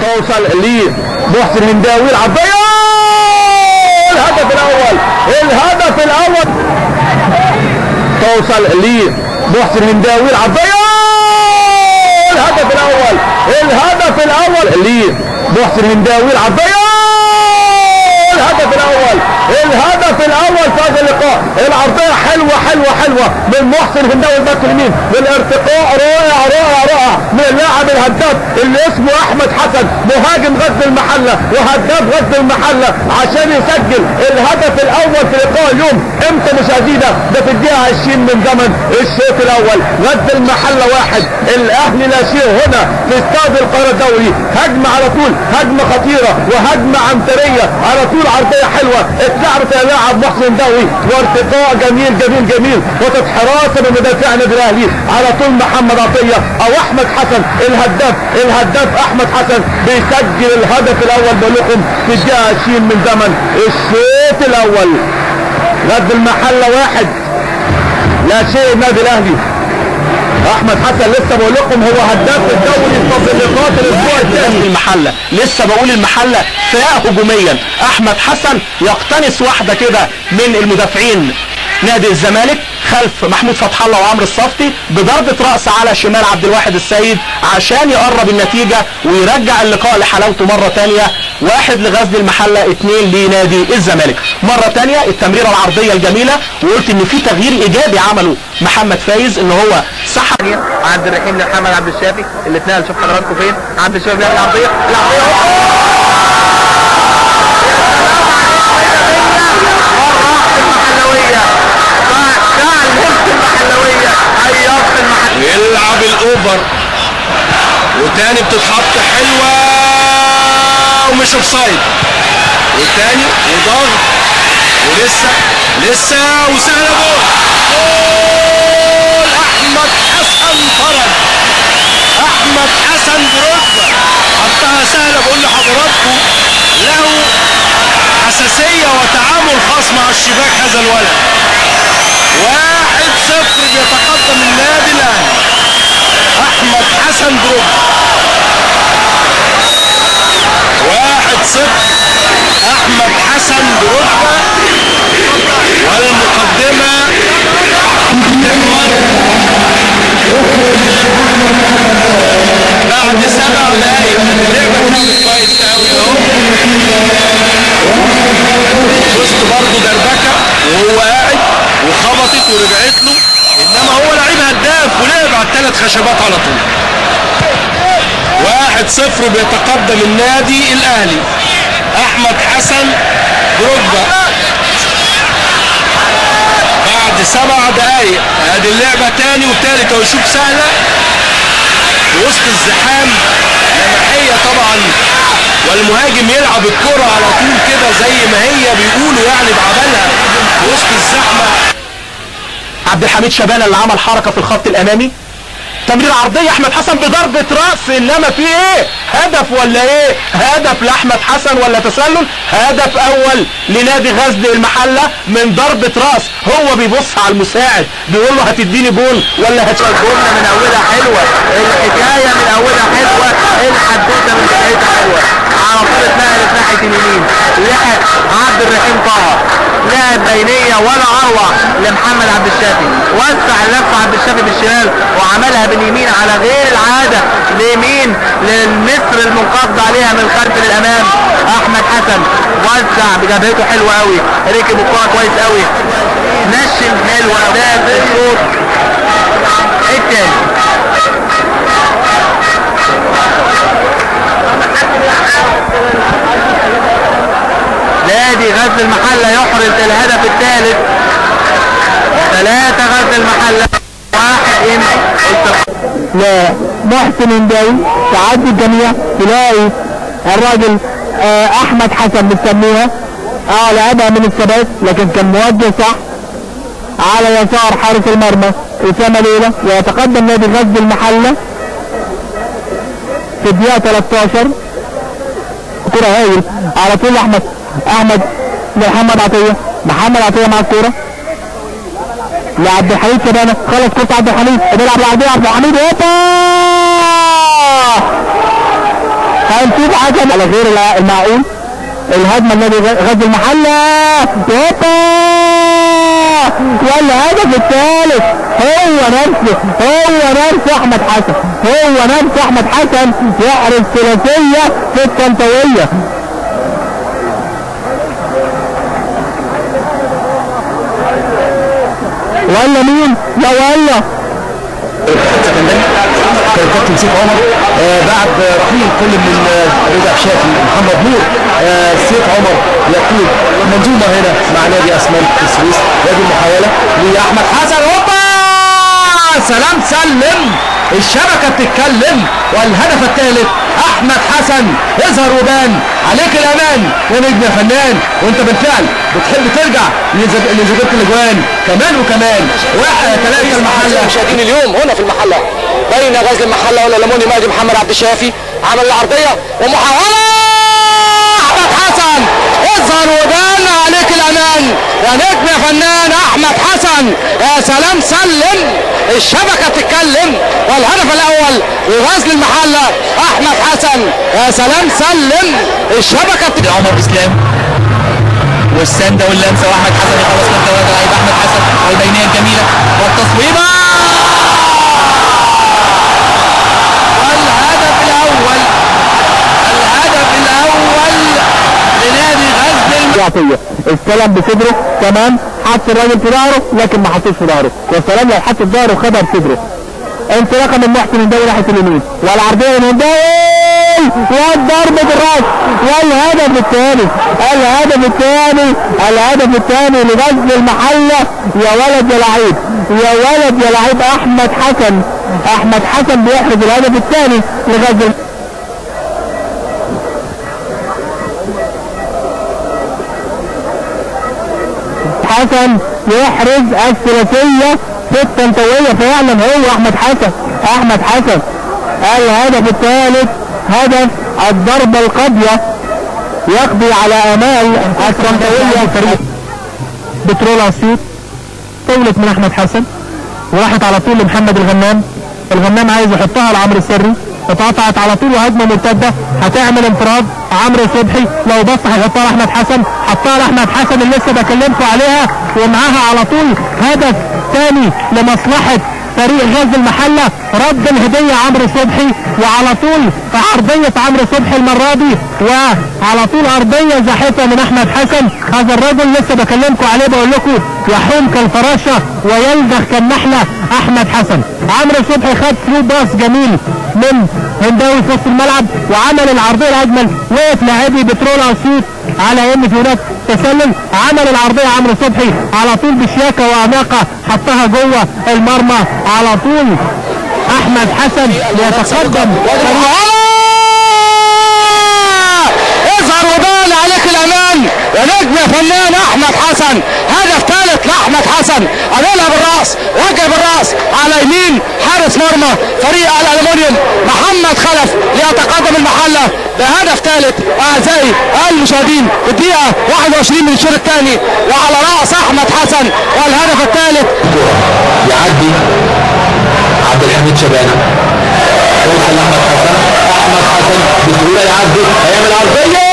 توصل لمحسن هنداوي العرضيه، الهدف الاول، الهدف الاول. توصل لمحسن هنداوي العرضيه، الهدف الاول، الهدف الاول لمحسن هنداوي العرضيه، الهدف الاول، الهدف الاول في هذا اللقاء. العرضيه حلوه حلوه حلوه من محسن هنداوي الباك اليمين، والارتقاء رائع رائع رائع من اللاعب الهداف اللي اسمه احمد حسن، مهاجم غزل المحله وهداف غزل المحله، عشان يسجل الهدف الاول في لقاء اليوم. امتى مشاهدينا؟ ده في الدقيقه 20 من زمن الشوط الاول. غزل المحله 1 الاهلي لا شيء هنا في استاد القاهره الدولي. هجمه على طول، هجمه خطيره وهجمه عنتريه على طول، عرضيه حلوه اتلعبت يا لاعب محسن هنداوي، وارتقاء جميل جميل جميل، وتتحراسه من مدافع النادي الاهلي على طول محمد عطيه او احمد حسن الهداف احمد حسن بيسجل الهدف الاول بلكم في الدقيقه 20 من زمن الشوط الاول. غزل المحله 1 لا شيء النادي الاهلي. احمد حسن لسه بقول لكم هو هداف الدوري تطبيقات الاسبوع الثاني. المحله لسه بقول المحله فئه هجوميا. احمد حسن يقتنص واحده كده من المدافعين نادي الزمالك خلف محمود فتح الله وعمرو الصفتي بضربه راس على شمال عبد الواحد السيد عشان يقرب النتيجه ويرجع اللقاء لحلاوته مره ثانيه. 1 لغزل المحله، 2 لنادي الزمالك. مره ثانيه التمريره العرضيه الجميله، وقلت ان في تغيير ايجابي عمله محمد فايز ان هو سحب عبد الرحيم لمحمد عبد الشافي اللي اتنقل. شوف حضراتكم فين عبد الشافي بيعمل العرضيه يلعب الاوفر وتاني بتتحط حلوه ومش اوفسايد، والتاني وضغط ولسه وسهله جول احمد حسن فرج. احمد حسن برتبه حطها سهله. بقول لحضراتكم له حساسيه وتعامل خاص مع الشباك هذا الولد. 1-0 بيتقدم النادي الاهلي. احمد حسن برتبه 1-0 احمد حسن برتبه، والمقدمه بعد 7 دقايق. اللعبه كانت كويس قوي اهو، وسط برضه دربكه وهو قاعد وخبطت ورجعت له، انما هو لعيب هداف ولعب على ال3 خشبات على طول. 1-0 بيتقدم النادي الاهلي. احمد حسن برتبه بعد 7 دقايق. ادي اللعبه تاني وتالت اهو. شوف سهله في وسط الزحام، لمحيه طبعا، والمهاجم يلعب الكره على طول كده زي ما هي بيقولوا يعني بعملها في وسط الزحمه. عبد الحميد شبانه اللي عمل حركه في الخط الامامي. تمرير عرضيه احمد حسن بضربه راس، انما في ايه؟ هدف ولا ايه؟ هدف لاحمد حسن ولا تسلل؟ هدف اول لنادي غزل المحله من ضربه راس. هو بيبص على المساعد بيقول له هتديني جول ولا الجمله من اولها حلوه، الحكايه من اولها حلوه، الحدوته من بدايتها حلوه. على طول اتنقلت ناحيه اليمين، لحق عبد الرحيم طه، لعب بينيه ولا اروع لمحمد عبد الشافي، وسع لنفسه عبد الشافي بالشمال وعملها باليمين على غير العاده اليمين للمصر المنقض عليها من الخلف للامام. احمد حسن وسع بجبهته حلوه قوي، ركب الكوره كويس قوي، نشن حلو اداء الشوط الثاني. نادي غزل المحله يحرز الهدف الثالث. 3 غزل المحله 1 لا محسن هنداوي. تعدي الجميع تلاقي الراجل احمد حسن بتسميها لعبها من الثبات، لكن كان موجه صح على يسار حارس المرمى اسامه ليلى، ويتقدم نادي غزل المحله في الدقيقه 13. كرة هايل على طول احمد لمحمد عطيه. محمد عطيه مع الكوره لعبد الحميد شبانه، خلص كرة عبد الحميد، بيلعب العرضيه عبد الحميد، هوبا هنشوف حكم على غير المعقول. الهجمه النادي غزل المحله هوبا، والهدف الثالث هو نفسه احمد حسن، هو نفسه احمد حسن يحرز ثلاثيه في الطنطاويه. ولا مين؟ لا ولا كابتن سيف عمر بعد رحيل كل من رضا شافي محمد نور. سيف عمر يقود منظومه هنا مع نادي اسمنت السويس. نادي المحاوله لاحمد حسن هوبا، سلام سلم، الشبكه بتتكلم. والهدف الثالث احمد حسن، اظهر وبان عليك الامان يا نجم يا فنان، وانت بالفعل بتحب ترجع لزبيبه الاجوان كمان وكمان. 1-3 المحله. مشاهدين اليوم هنا في المحله بين غزل المحله والألموني مهدي محمد عبد الشافي، عمل العرضيه ومحاوله احمد حسن، اظهر وبان عليك الامان يا نجم يا فنان احمد حسن، يا سلام سلم، الشبكه تتكلم. والهدف الاول لغزل المحله احمد حسن، يا سلام سلم، الشبكه عمر اسلام والسنده واللمسه، واحمد حسن يخلص من توازن لعيب احمد حسن، والبينيه الجميله والتصويبه. والهدف الاول لنادي غزل استلم بصدره كمان، حط الراجل في ظهره لكن ما حطوش في ظهره. يا سلام لو حط في ظهره وخدها بصدره. انطلاقه من محسن الدولي ناحيه اليمين، والعرضيه من الدولي والضربه بالراس، والهدف الثاني لغزل المحله. يا ولد يا لعيب احمد حسن بيحرز الهدف الثاني لغزل. حسن يحرز الثلاثيه في الطنطاويه، فعلا هو احمد حسن. الهدف الثالث هدف الضربه القاضيه يقضي على امال الطنطاويه. فريق بترول اسيوط طولت من احمد حسن وراحت على طول لمحمد الغنام عايز يحطها لعمرو السري، اتقطعت على طول وهجمه مرتده هتعمل انفراد. عمرو صبحي لو بص هيحطها لاحمد حسن، حطها لاحمد حسن اللي لسه بكلمكم عليها، ومعاها على طول هدف ثاني لمصلحه فريق غزل المحله. رد الهديه عمرو صبحي، وعلى طول عرضيه عمرو صبحي المره دي، وعلى طول ارضيه زاحفه من احمد حسن. هذا الرجل لسه بكلمكم عليه، بقول لكم يحوم كالفراشه ويلدغ كالنحله احمد حسن. عمرو صبحي خد ثرو باس جميل من هنداوي في وسط الملعب وعمل العرضيه الاجمل. وقف لاعبي بترول اسيوط على ان في هناك تسلل، عمل العرضيه عمرو صبحي على طول بشياكه واناقه، حطها جوه المرمى على طول. احمد حسن يتقدم. اظهر وبان عليك الامان يا نجم يا فنان احمد حسن، هدف ثالث لاحمد حسن، عملها بالراس، وجه بالراس على يمين حارس مرمى فريق الالومنيوم محمد خلف ليتقدم المحله بهدف ثالث. اعزائي المشاهدين في الدقيقه 21 من الشوط الثاني، وعلى راس احمد حسن والهدف الثالث. يعدي عبد الحميد شبانه، يوصل احمد حسن بسهوله، يعدي هيعمل عرضيه،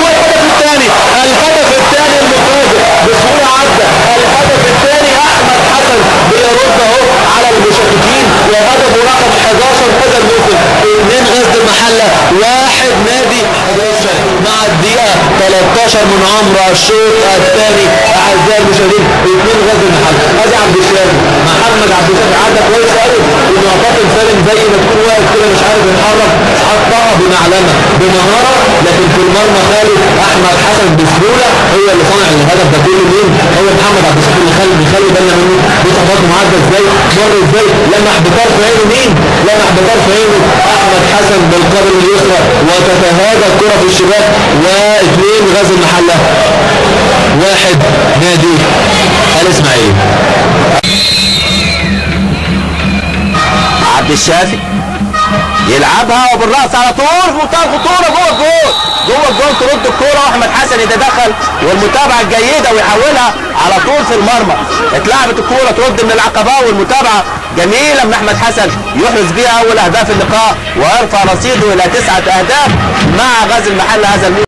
والهدف الثاني المفاجئ بسهوله، عدى الهدف الثاني احمد حسن بيرد اهو على المشككين، وهدفه رقم 11 هذا الموسم. 2 غزل المحله 1 نادي 11 مع الدقيقه 13 من عمر الشوط الثاني. اعزائي المشاهدين 2 غزل المحله، ادي عبد الشافي محمد عبد الشافي عدى كويس قوي ومعتصم سالم زي ما تكون واقف كده مش عارف يتحرك، حطها بمعلمه بمهاره، لكن في المرمى خالد احمد حسن بسهوله هو اللي صنع الهدف ده كله. مين هو؟ محمد عبد الشافي اللي خلي بالنا منه. بصفات معدى ازاي، مر ازاي، لمح بطرف عينه. مين لمح بطرف عينه؟ احمد حسن بالقدم اليسرى، وتتهادى الكره في الشباك. و2 غزل المحله 1 نادي الاسماعيلي. عبد الشافي يلعبها وبالراس على طول في منتهى الخطوره جوه الجول ترد الكوره، واحمد حسن يتدخل والمتابعه الجيده ويحولها على طول في المرمى. اتلعبت الكوره ترد من العقبه والمتابعه جميله من احمد حسن يحرز بها اول اهداف اللقاء ويرفع رصيده الى 9 اهداف مع غزل المحله هذا